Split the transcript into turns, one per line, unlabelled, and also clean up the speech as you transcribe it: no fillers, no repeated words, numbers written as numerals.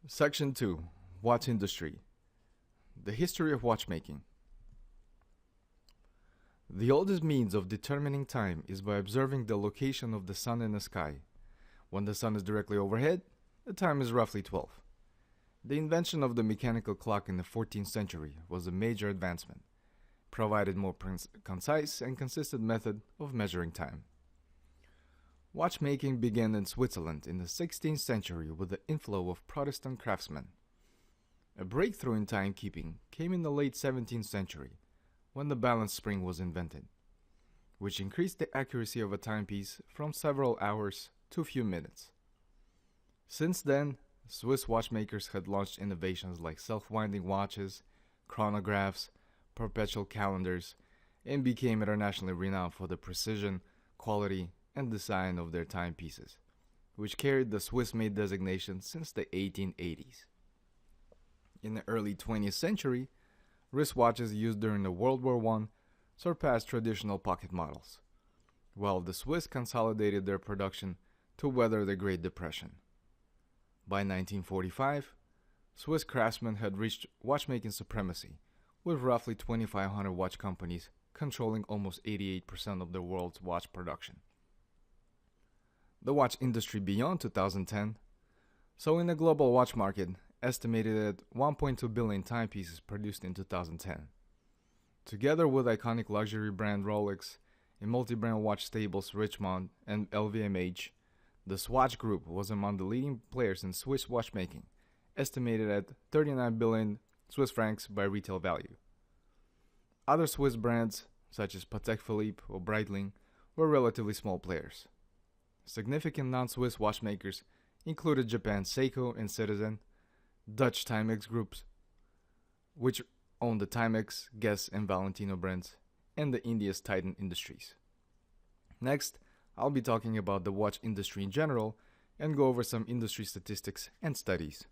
Section 2. Watch Industry. The history of watchmaking. The oldest means of determining time is by observing the location of the sun in the sky. When the sun is directly overhead, the time is roughly 12. The invention of the mechanical clock in the 14th century was a major advancement, provided more concise and consistent method of measuring time. Watchmaking began in Switzerland in the 16th century with the inflow of Protestant craftsmen. A breakthrough in timekeeping came in the late 17th century, when the balance spring was invented, which increased the accuracy of a timepiece from several hours to a few minutes. Since then, Swiss watchmakers had launched innovations like self-winding watches, chronographs, perpetual calendars, and became internationally renowned for the precision, quality, and design of their timepieces, which carried the Swiss-made designation since the 1880s. In the early 20th century, wristwatches used during the World War I surpassed traditional pocket models, while the Swiss consolidated their production to weather the Great Depression. By 1945, Swiss craftsmen had reached watchmaking supremacy, with roughly 2,500 watch companies controlling almost 88% of the world's watch production. The watch industry beyond 2010 saw in the global watch market estimated at 1.2 billion timepieces produced in 2010. Together with iconic luxury brand Rolex and multi-brand watch stables Richemont and LVMH, the Swatch Group was among the leading players in Swiss watchmaking, estimated at 39 billion Swiss francs by retail value. Other Swiss brands, such as Patek Philippe or Breitling, were relatively small players. Significant non-Swiss watchmakers included Japan's Seiko and Citizen, Dutch Timex groups, which owned the Timex, Guess, and Valentino brands, and the India's Titan Industries. Next, I'll be talking about the watch industry in general and go over some industry statistics and studies.